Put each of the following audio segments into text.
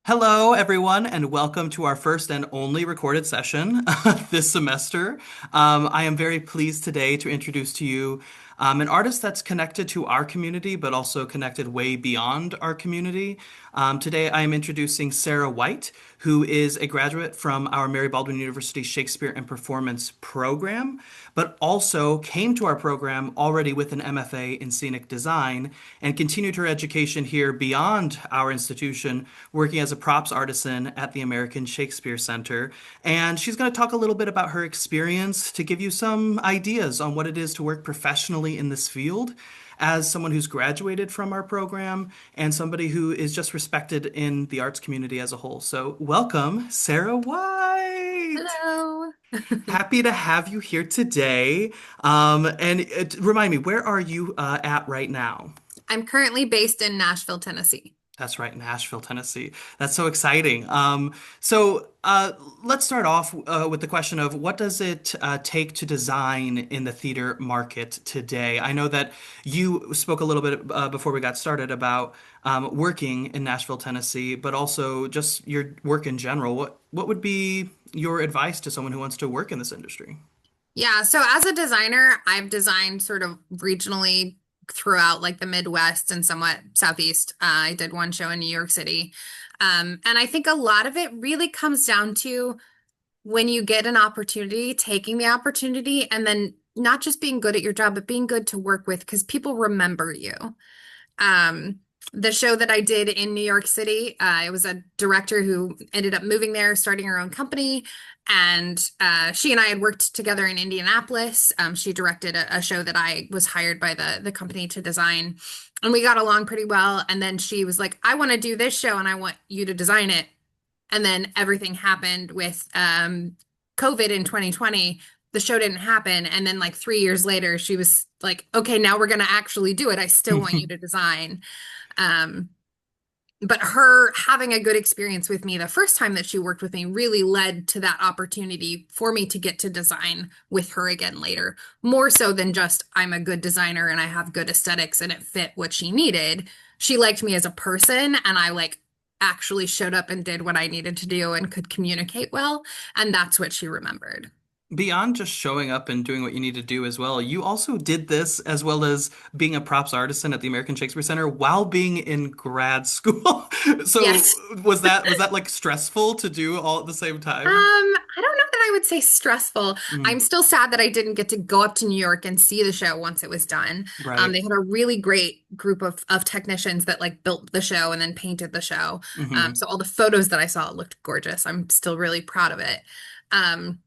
Hello, everyone, and welcome to our first and only recorded session this semester. I am very pleased today to introduce to you an artist that's connected to our community, but also connected way beyond our community. Today, I am introducing Sarah White, who is a graduate from our Mary Baldwin University Shakespeare and Performance program, but also came to our program already with an MFA in scenic design and continued her education here beyond our institution, working as a props artisan at the American Shakespeare Center. And she's going to talk a little bit about her experience to give you some ideas on what it is to work professionally in this field as someone who's graduated from our program and somebody who is just respected in the arts community as a whole. So, welcome, Sarah White. Hello. Happy to have you here today. And remind me, where are you at right now? I'm currently based in Nashville, Tennessee. That's right, Nashville, Tennessee. That's so exciting. So let's start off with the question of what does it take to design in the theater market today? I know that you spoke a little bit before we got started about working in Nashville, Tennessee, but also just your work in general. What would be your advice to someone who wants to work in this industry? Yeah, so as a designer, I've designed sort of regionally throughout like the Midwest and somewhat Southeast. I did one show in New York City. And I think a lot of it really comes down to when you get an opportunity, taking the opportunity, and then not just being good at your job, but being good to work with because people remember you. The show that I did in New York City, it was a director who ended up moving there, starting her own company. And she and I had worked together in Indianapolis. She directed a show that I was hired by the company to design. And we got along pretty well. And then she was like, I want to do this show and I want you to design it. And then everything happened with COVID in 2020. The show didn't happen. And then, like 3 years later, she was like, okay, now we're going to actually do it. I still want you to design. Um, but her having a good experience with me the first time that she worked with me really led to that opportunity for me to get to design with her again later. More so than just I'm a good designer and I have good aesthetics and it fit what she needed. She liked me as a person and I like actually showed up and did what I needed to do and could communicate well. And that's what she remembered. Beyond just showing up and doing what you need to do as well, you also did this as well as being a props artisan at the American Shakespeare Center while being in grad school. So Yes. was that like stressful to do all at the same time? I don't know that I would say stressful. I'm Mm, still sad that I didn't get to go up to New York and see the show once it was done. right. They had a really great group of technicians that like built the show and then painted the show. Hmm. So all the photos that I saw looked gorgeous. I'm still really proud of it. Um,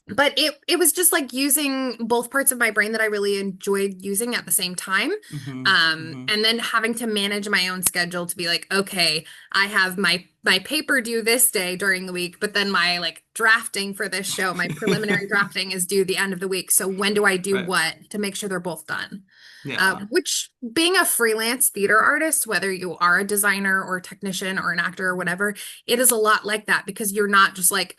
but it was just like using both parts of my brain that I really enjoyed using at the same time. Hmm. Hmm. And then having to manage my own schedule to be like, okay, I have my paper due this day during the week, but then my like drafting for this show, my preliminary drafting is due the end of the week. So when do I do Right. what to make sure they're both done? Yeah. Which being a freelance theater artist, whether you are a designer or a technician or an actor or whatever, it is a lot like that because you're not just like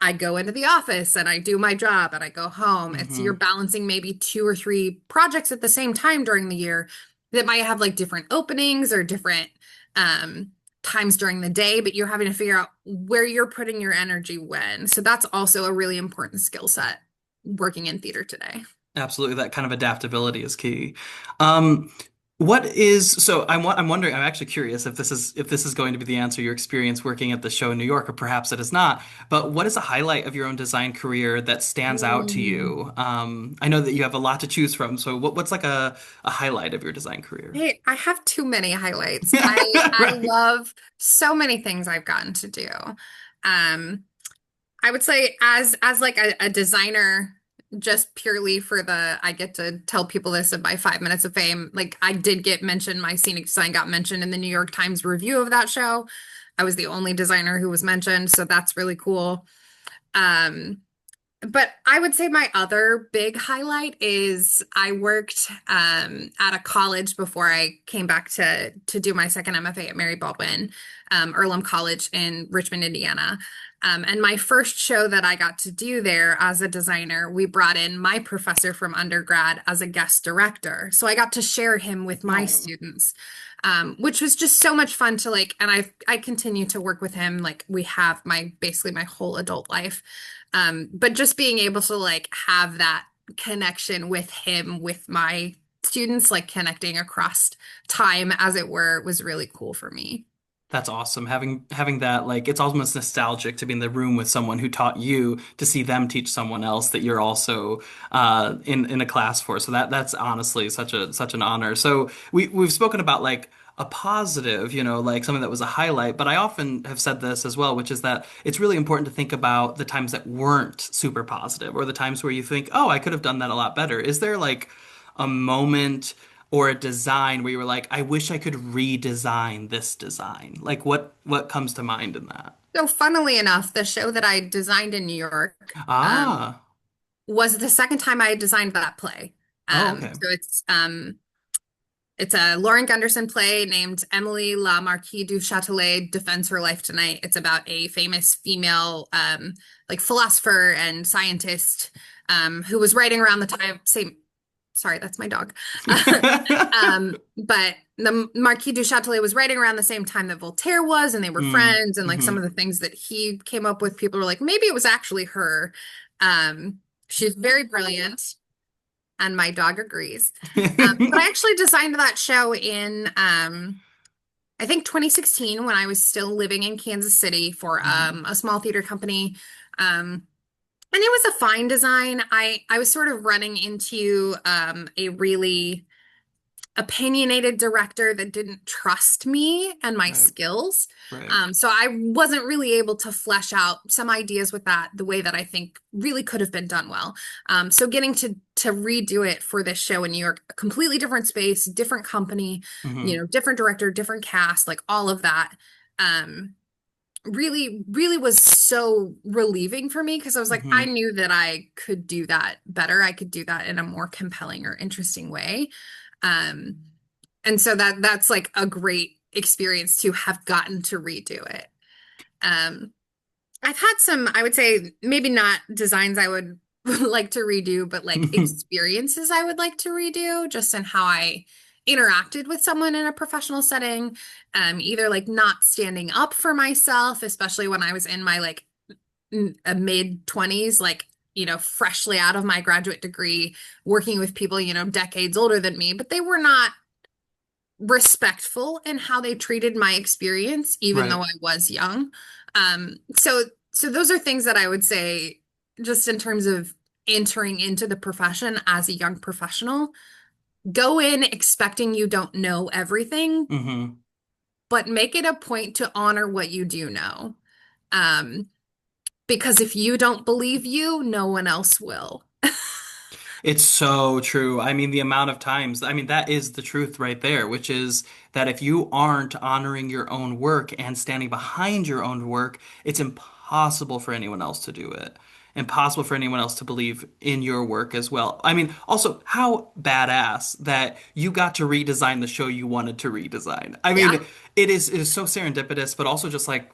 I go into the office and I do my job and I go home. It's you're Hmm. balancing maybe two or three projects at the same time during the year that might have like different openings or different um, times during the day, but you're having to figure out where you're putting your energy when. So that's also a really important skill set working in theater today. Absolutely, that kind of adaptability is key. Um, what is so? I'm wondering. I'm actually curious if this is going to be the answer. Your experience working at the show in New York, or perhaps it is not. But what is a highlight of your own design career that stands out to Mm. you? I know that you have a lot to choose from. So what's like a highlight of your design career? Hey, I have too many highlights. I Right. love so many things I've gotten to do. Um, I would say as like a designer, just purely for the I get to tell people this in my 5 minutes of fame. Like I did get mentioned, my scenic design got mentioned in the New York Times review of that show. I was the only designer who was mentioned, so that's really cool. Um, But I would say my other big highlight is I worked at a college before I came back to do my second MFA at Mary Baldwin, Earlham College in Richmond, Indiana. And my first show that I got to do there as a designer, we brought in my professor from undergrad as a guest director. So I got to share him with my Oh, students, which was just so much fun to like, and I continue to work with him. Like we have my basically my whole adult life. But just being able to like have that connection with him, with my students, like connecting across time, as it were, was really cool for me. that's awesome. Having that, like, it's almost nostalgic to be in the room with someone who taught you, to see them teach someone else that you're also in a class for. So that's honestly such an honor. So we've spoken about like a positive, like something that was a highlight, but I often have said this as well, which is that it's really important to think about the times that weren't super positive, or the times where you think, oh, I could have done that a lot better. Is there like a moment or a design where you were like, I wish I could redesign this design? Like what comes to mind in that? So, funnily enough, the show that I designed in New York Ah. was the second time I designed that play. Oh, okay. It's a Lauren Gunderson play named Emily La Marquise du Châtelet Defends Her Life Tonight. It's about a famous female like philosopher and scientist who was writing around the time same sorry, that's my dog. But the Marquis du Châtelet was writing around the same time that Voltaire was, and they were Mm, friends, and like some of hmm the things that he came up with, people were like, maybe it was actually her. She's very brilliant and my dog agrees. But I actually designed that show in I think 2016 when I was still living in Kansas City for hmm a small theater company. And it was a fine design. I was sort of running into a really opinionated director that didn't trust me and my Right, skills. right. So I wasn't really able to flesh out some ideas with that the way that I think really could have been done well. So getting to redo it for this show in New York, a completely different space, different company, hmm different director, different cast, like all of that. Really, really was so relieving for me because I was like, I hmm knew that I could do that better. I could do that in a more compelling or interesting way. Um, and so that's like a great experience to have gotten to redo it. Um, I've had some, I would say, maybe not designs I would like to redo, but like experiences I would like to redo, just in how I interacted with someone in a professional setting. Either like not standing up for myself, especially when I was in my like mid 20s, like, freshly out of my graduate degree, working with people, decades older than me, but they were not respectful in how they treated my experience, even though Right. I was young. So those are things that I would say, just in terms of entering into the profession as a young professional, go in expecting you don't know everything, hmm but make it a point to honor what you do know. Um, because if you don't believe you, no one else will. It's so true. I mean, the amount of times, I mean, that is the truth right there, which is that if you aren't honoring your own work and standing behind your own work, it's impossible for anyone else to do it. Impossible for anyone else to believe in your work as well. I mean, also, how badass that you got to redesign the show you wanted to redesign. I Yeah. mean, it is so serendipitous, but also just like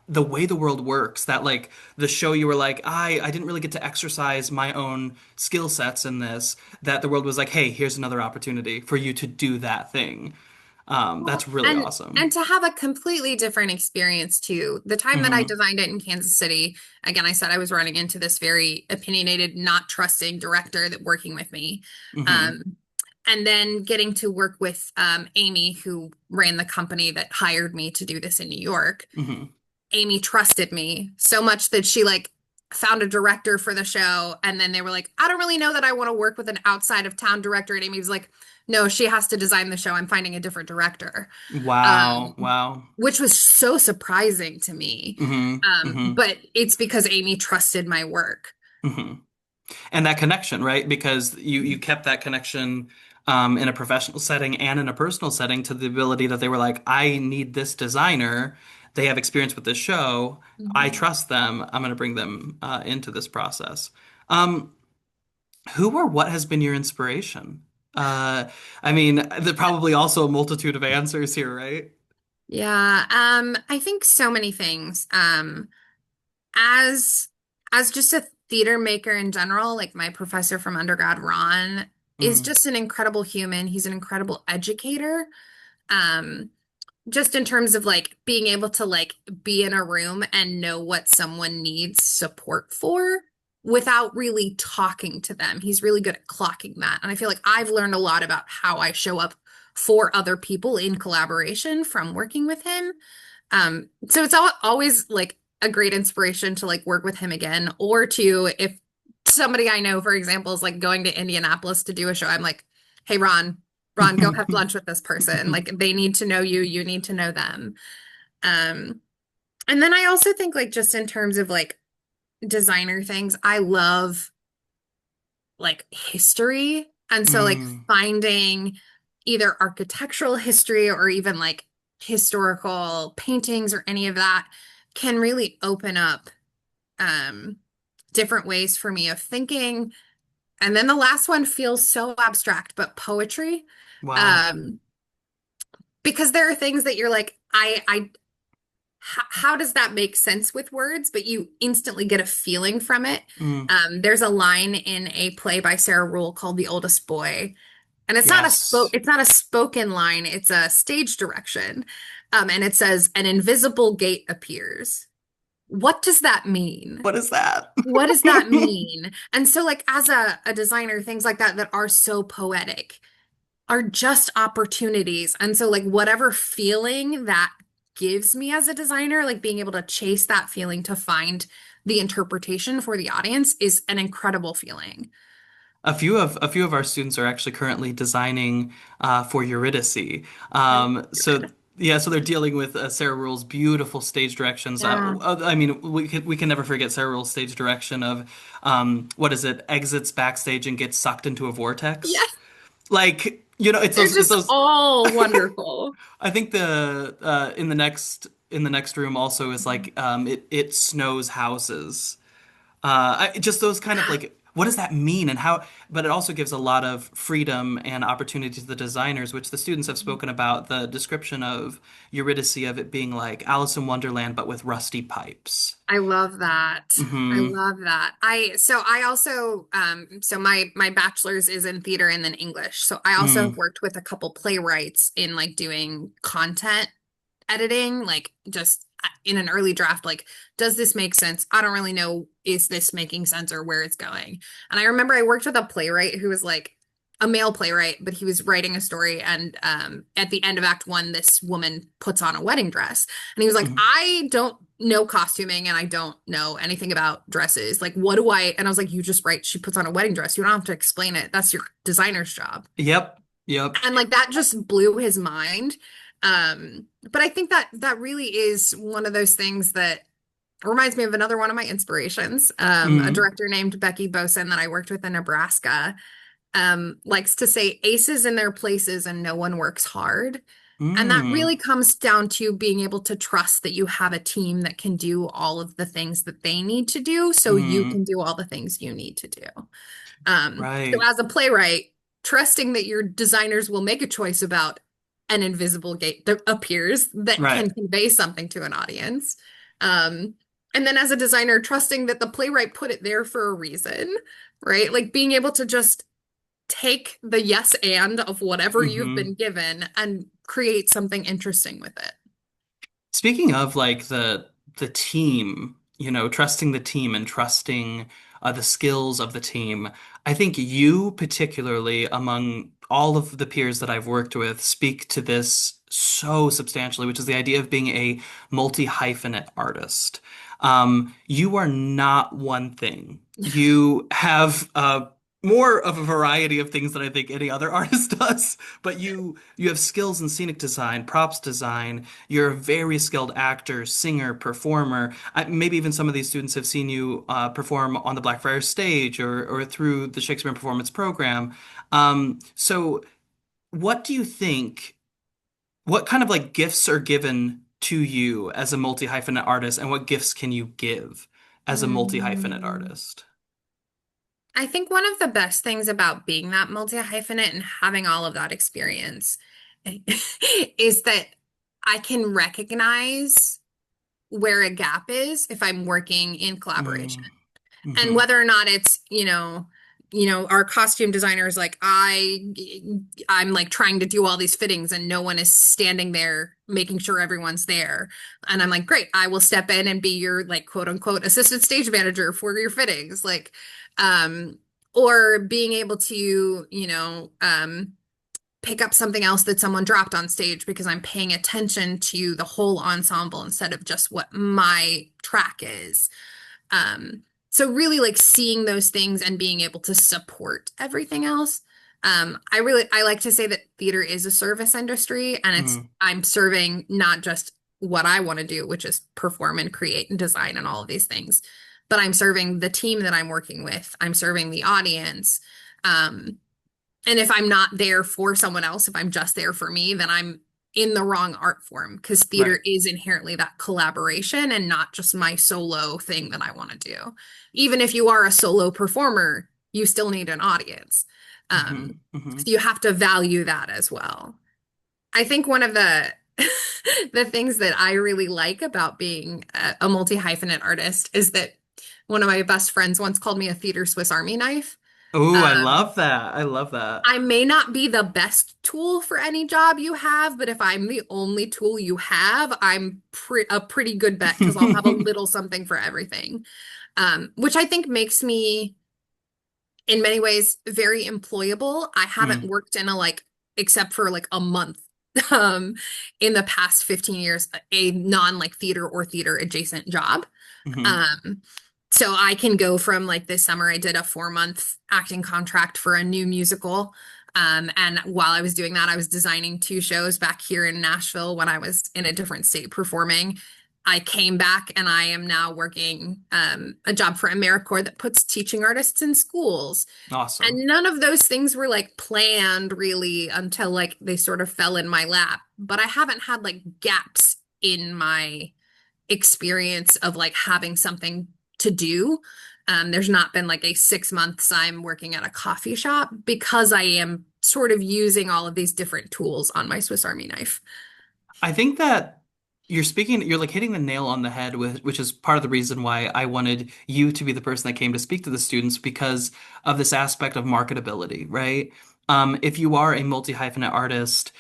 the way the world works, that like the show you were like, I didn't really get to exercise my own skill sets in this, that the world was like, hey, here's another opportunity for you to do that thing. That's Well, really and awesome. to have a completely different experience too. The time that I Hmm designed it in Kansas City, again, I said I was running into this very opinionated, not trusting director that working with me. hmm Um, and then getting to work with Amy, who ran the company that hired me to do this in New York. hmm Amy trusted me so much that she like found a director for the show, and then they were like, I don't really know that I want to work with an outside of town director. And Amy was like, no, she has to design the show. I'm finding a different director. Wow, Um, wow. which was so surprising to me. hmm hmm But it's because Amy trusted my work. hmm And that connection, right? Because you kept that connection in a professional setting and in a personal setting, to the ability that they were like, I need this designer. They have experience with this show. I Mhm. trust them. I'm going to bring them into this process. Um, who or what has been your inspiration? Uh, I mean, there's probably also a multitude of answers here, right? Yeah, I think so many things. As as just a theater maker in general, like my professor from undergrad, Ron, is Mm, just an incredible human. He's an incredible educator. Um, just in terms of like being able to like be in a room and know what someone needs support for without really talking to them. He's really good at clocking that. And I feel like I've learned a lot about how I show up for other people in collaboration from working with him. So it's always like a great inspiration to like work with him again, or to if somebody I know, for example, is like going to Indianapolis to do a show, I'm like, hey, Ron, go have lunch with this person. Like they need to know you, you need to know them. Um, and then I also think like just in terms of like designer things, I love like history. And so like mm. finding either architectural history or even like historical paintings or any of that can really open up um different ways for me of thinking. And then the last one feels so abstract, but poetry. Wow. Um, because there are things that you're like, how does that make sense with words? But you instantly get a feeling from it. Mm, There's a line in a play by Sarah Rule called The Oldest Boy, and yes. it's not a spoken line, it's a stage direction. And it says, an invisible gate appears. What does that mean? What is that? What does that mean? And so, like, as a designer, things like that that are so poetic are just opportunities. And so, like, whatever feeling that gives me as a designer, like being able to chase that feeling to find the interpretation for the audience is an incredible feeling. A few of our students are actually currently designing for Eurydice. Oh, So yeah, so they're dealing with Sarah Ruhl's beautiful stage directions. yeah. I mean, we can never forget Sarah Ruhl's stage direction of what is it? Exits backstage and gets sucked into a vortex. Yes, Like, it's they're those just those. all wonderful. I think the in the next room also is like it snows houses. Just those kind of Yeah. like, what does that mean and how? But it also gives a lot of freedom and opportunity to the designers, which the students have spoken about the description of Eurydice of it being like Alice in Wonderland, but with rusty pipes. I love that. I Hmm. love that. I also so my bachelor's is in theater and then English. So I also have Mm, worked with a couple playwrights in like doing content editing, like just in an early draft, like, does this make sense? I don't really know, is this making sense or where it's going? And I remember I worked with a playwright who was like a male playwright, but he was writing a story, and at the end of Act One, this woman puts on a wedding dress, and he was like, mhm. I don't know costuming and I don't know anything about dresses. Like, what do I? And I was like, you just write, she puts on a wedding dress. You don't have to explain it. That's your designer's job. Yep. Yep. And like that just blew his mind. But I think that that really is one of those things that reminds me of another one of my inspirations. A Mm, director named Becky Boson that I worked with in Nebraska, likes to say aces in their places and no one works hard. And that mm, really comes down to being able to trust that you have a team that can do all of the things that they need to do so you mm. can do all the things you need to do. So Right. as a playwright, trusting that your designers will make a choice about an invisible gate that appears that Right. can convey something to an audience. Um, and then as a designer, trusting that the playwright put it there for a reason, right? Like being able to just take the yes and of whatever you've Hmm. been given and create something interesting with it. Speaking of like the team, trusting the team and trusting the skills of the team, I think you particularly among all of the peers that I've worked with speak to this so substantially, which is the idea of being a multi-hyphenate artist. You are not one thing. You have more of a variety of things than I think any other artist does, but you have skills in scenic design, props design. You're a very skilled actor, singer, performer. Maybe even some of these students have seen you perform on the Blackfriars stage or through the Shakespeare Performance Program. So, what do you think? What kind of like gifts are given to you as a multi-hyphenate artist, and what gifts can you give as a multi-hyphenate Mm. artist? I think one of the best things about being that multi-hyphenate and having all of that experience is that I can recognize where a gap is if I'm working in collaboration. Mm, And hmm whether or not it's, our costume designers like I'm like trying to do all these fittings and no one is standing there making sure everyone's there. And I'm like, great, I will step in and be your like quote unquote assistant stage manager for your fittings. Like, um, or being able to, pick up something else that someone dropped on stage because I'm paying attention to the whole ensemble instead of just what my track is. Um, so really like seeing those things and being able to support everything else. I like to say that theater is a service industry and mm, I'm serving not just what I want to do, which is perform and create and design and all of these things, but I'm serving the team that I'm working with. I'm serving the audience. Um, and if I'm not there for someone else, if I'm just there for me, then I'm in the wrong art form because right. theater is inherently that collaboration and not just my solo thing that I want to do. Even if you are a solo performer, you still need an audience. hmm Um, hmm so you have to value that as well. I think one of the the things that I really like about being a multi-hyphenate artist is that one of my best friends once called me a theater Swiss Army knife. Oh, I Um, love that. I love that. I may not be the best tool for any job you have, but if I'm the only tool you have, I'm a pretty good bet because I'll have a little something for everything. Which I think makes me, in many ways, very employable. I haven't Mm, worked in a like, except for like a month, um, in the past 15 years, a non like theater or theater adjacent job. hmm Um, so I can go from like this summer, I did a 4-month acting contract for a new musical. And while I was doing that, I was designing 2 shows back here in Nashville when I was in a different state performing. I came back and I am now working a job for AmeriCorps that puts teaching artists in schools. Awesome. And none of those things were like planned really until like they sort of fell in my lap. But I haven't had like gaps in my experience of like having something to do. There's not been like a 6 months I'm working at a coffee shop because I am sort of using all of these different tools on my Swiss Army knife. I think that you're like hitting the nail on the head with, which is part of the reason why I wanted you to be the person that came to speak to the students because of this aspect of marketability, right? If you are a multi-hyphenate artist,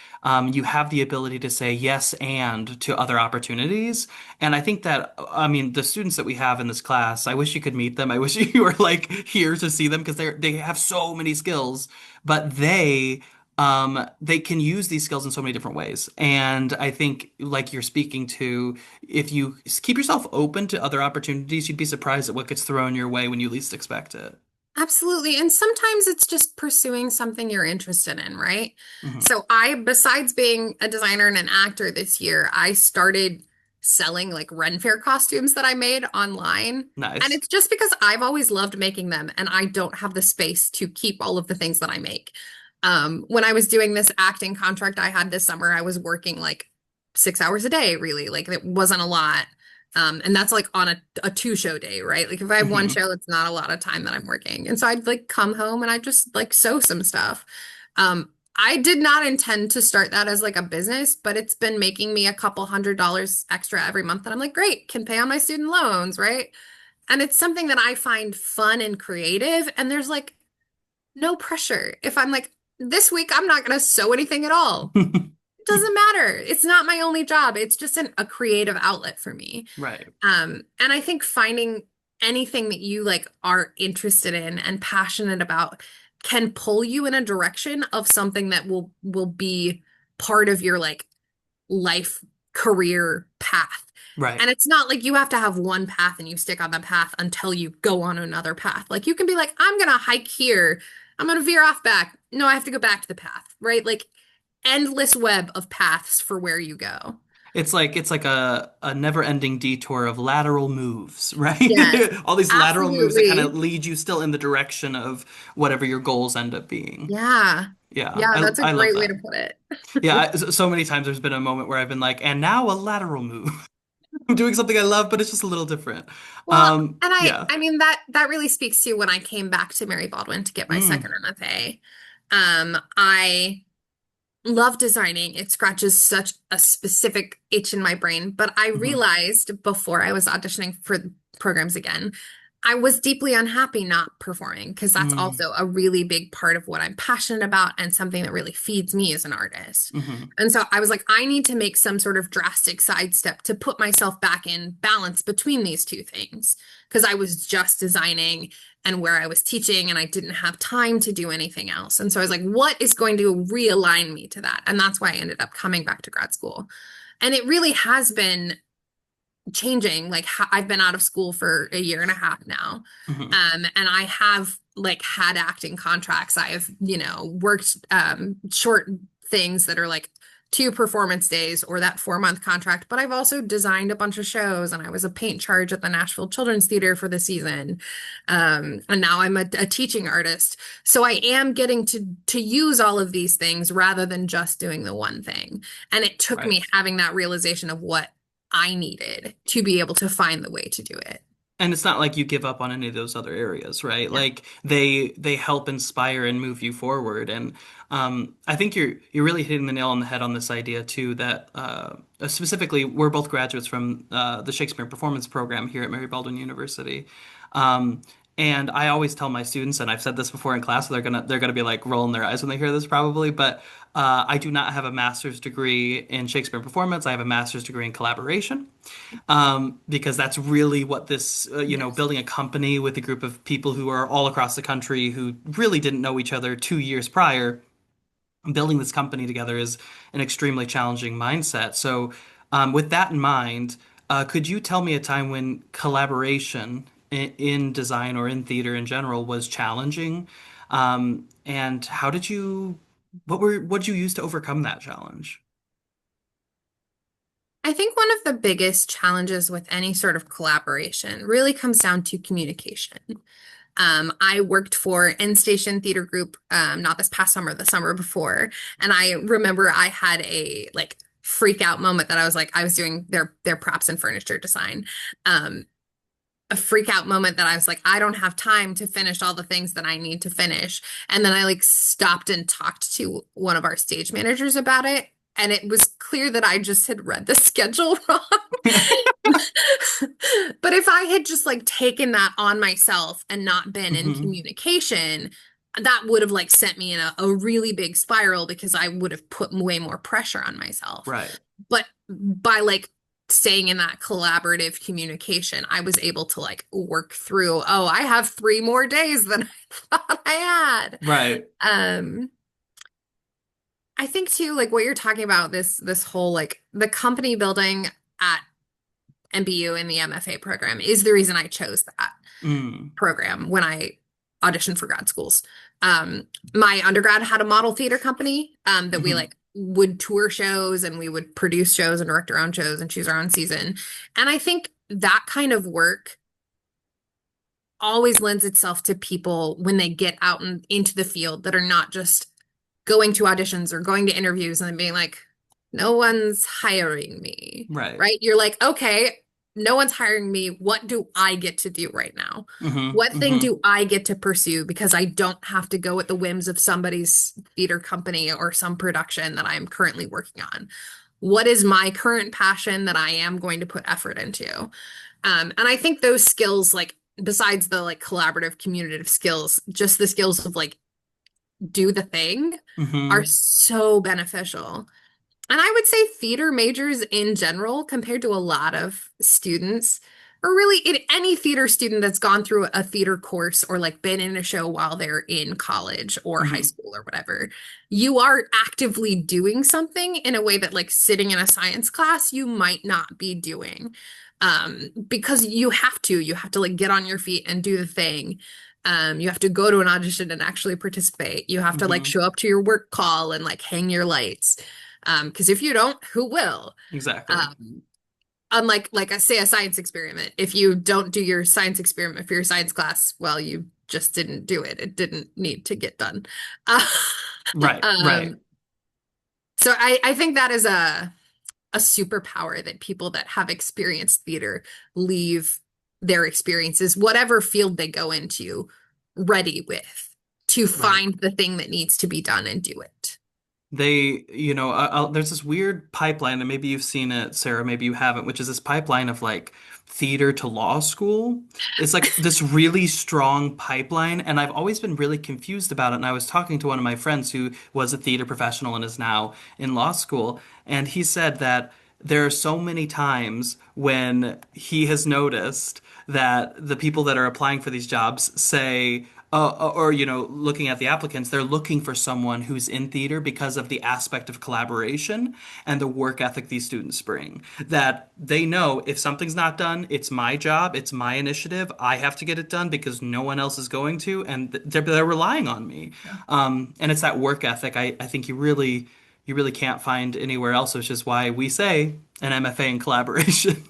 you have the ability to say yes and to other opportunities. And I think that, I mean, the students that we have in this class, I wish you could meet them. I wish you were like here to see them because they have so many skills, but they can use these skills in so many different ways. And I think, like you're speaking to, if you keep yourself open to other opportunities, you'd be surprised at what gets thrown your way when you least expect it. Absolutely. And sometimes it's just pursuing something you're interested in, right? Hmm So besides being a designer and an actor this year, I started selling like Ren Fair costumes that I made online. And Nice. it's just because I've always loved making them and I don't have the space to keep all of the things that I make. When I was doing this acting contract I had this summer, I was working like 6 hours a day, really. Like it wasn't a lot. And that's like on a 2 show day, right? Like if I have one hmm show, it's not a lot of time that I'm working. And so I'd like come home and I just like sew some stuff. I did not intend to start that as like a business, but it's been making me a couple $100 extra every month. And I'm like, great, can pay on my student loans, right? And it's something that I find fun and creative. And there's like no pressure. If I'm like, this week, I'm not going to sew anything at all. It doesn't matter. It's not my only job. It's just a creative outlet for me. Right. And I think finding anything that you like are interested in and passionate about can pull you in a direction of something that will be part of your like life career path. Right. And it's not like you have to have one path and you stick on the path until you go on another path. Like you can be like, I'm gonna hike here. I'm gonna veer off back. No, I have to go back to the path, right? Like endless web of paths for where you go. It's like a never-ending detour of lateral moves, Yes, right? All these lateral moves that kind of absolutely. lead you still in the direction of whatever your goals end up being. Yeah. Yeah, Yeah, I that's a I love great way that. to put it. Yeah, so many times there's been a moment where I've been like, and now a lateral move. I'm doing something I love, but it's just a little different. Well, and Yeah. I mean that really speaks to when I came back to Mary Baldwin to get my second Mm, MFA. I love designing. It scratches such a specific itch in my brain, but I hmm realized before I was auditioning for programs again, I was deeply unhappy not performing because that's mm, also a really big part of what I'm passionate about and something that really feeds me as an artist. hmm And so I was like, I need to make some sort of drastic sidestep to put myself back in balance between these two things because I was just designing and where I was teaching and I didn't have time to do anything else. And so I was like, what is going to realign me to that? And that's why I ended up coming back to grad school. And it really has been changing. Like I've been out of school for a year and a half now. hmm And I have like had acting contracts. I have, worked short things that are like 2 performance days or that 4 month contract. But I've also designed a bunch of shows and I was a paint charge at the Nashville Children's Theater for the season. And now I'm a teaching artist. So I am getting to use all of these things rather than just doing the one thing. And it took Right. me having that realization of what I needed to be able to find the way to do it. And it's not like you give up on any of those other areas, right? Yeah. Like they help inspire and move you forward. And I think you're really hitting the nail on the head on this idea too. That specifically, we're both graduates from the Shakespeare Performance Program here at Mary Baldwin University. Um, and I always tell my students, and I've said this before in class, so they're gonna be like rolling their eyes when they hear this probably, but I do not have a master's degree in Shakespeare performance. I have a master's degree in collaboration, because that's really what this, Yes. building a company with a group of people who are all across the country who really didn't know each other 2 years prior. Building this company together is an extremely challenging mindset. So, with that in mind, could you tell me a time when collaboration in design or in theater in general was challenging? And how did you, what did you use to overcome that challenge? I think one of the biggest challenges with any sort of collaboration really comes down to communication. I worked for N Station Theater Group, not this past summer, the summer before, and I remember I had a like freak out moment that I was like, I was doing their props and furniture design. Um, a freak out moment that I was like, I don't have time to finish all the things that I need to finish. And then I like stopped and talked to one of our stage managers about it. And it was clear that I just had read the schedule wrong. But if I had just like taken that on myself and not been in hmm communication, that would have like sent me in a really big spiral because I would have put way more pressure on myself. Right. But by like staying in that collaborative communication, I was able to like work through, oh, I have 3 more days than I thought I had. Right. Um, I think too, like what you're talking about, this whole like the company building at MBU in the MFA program is the reason I chose that Mm. program when I auditioned for grad schools. My undergrad had a model theater company that we hmm like would tour shows and we would produce shows and direct our own shows and choose our own season. And I think that kind of work always lends itself to people when they get out into the field that are not just going to auditions or going to interviews and then being like, no one's hiring me, Right. right? You're like, okay, no one's hiring me. What do I get to do right now? hmm What thing hmm do I get to pursue because I don't have to go at the whims of somebody's theater company or some production that I'm currently working on? What is my current passion that I am going to put effort into? And I think those skills, like besides the like collaborative, communicative skills, just the skills of like do the thing are hmm so beneficial. And I would say theater majors in general, compared to a lot of students, or really any theater student that's gone through a theater course or like been in a show while they're in college or high hmm school or whatever, you are actively doing something in a way that like sitting in a science class, you might not be doing. Because you have to like get on your feet and do the thing. You have to go to an audition and actually participate. You have to like hmm show up to your work call and like hang your lights. Because if you don't, who will? Exactly. Um, unlike like say a science experiment. If you don't do your science experiment for your science class, well, you just didn't do it. It didn't need to get done. Uh, Right. Right. um, so I think that is a a superpower that people that have experienced theater leave their experiences, whatever field they go into, ready with to Right. find the thing that needs to be done and do it. There's this weird pipeline, and maybe you've seen it, Sarah, maybe you haven't, which is this pipeline of like theater to law school. It's like this really strong pipeline, and I've always been really confused about it. And I was talking to one of my friends who was a theater professional and is now in law school, and he said that there are so many times when he has noticed that the people that are applying for these jobs say, or looking at the applicants, they're looking for someone who's in theater because of the aspect of collaboration and the work ethic these students bring. That they know if something's not done, it's my job, it's my initiative. I have to get it done because no one else is going to, and they're relying on me. And it's that work ethic. I think you really can't find anywhere else, which is why we say an MFA in collaboration.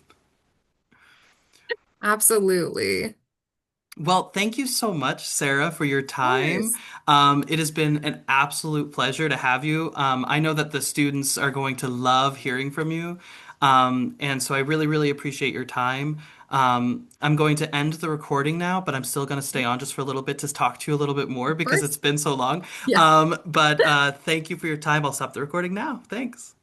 Absolutely. Well, thank you so much, Sarah, for your Of time. course. It has been an absolute pleasure to have you. I know that the students are going to love hearing from you. And so I really, really appreciate your time. I'm going to end the recording now, but I'm still going to stay on just for a little bit to talk to you a little bit more Of because course. it's been so long. Yeah. But thank you for your time. I'll stop the recording now. Thanks.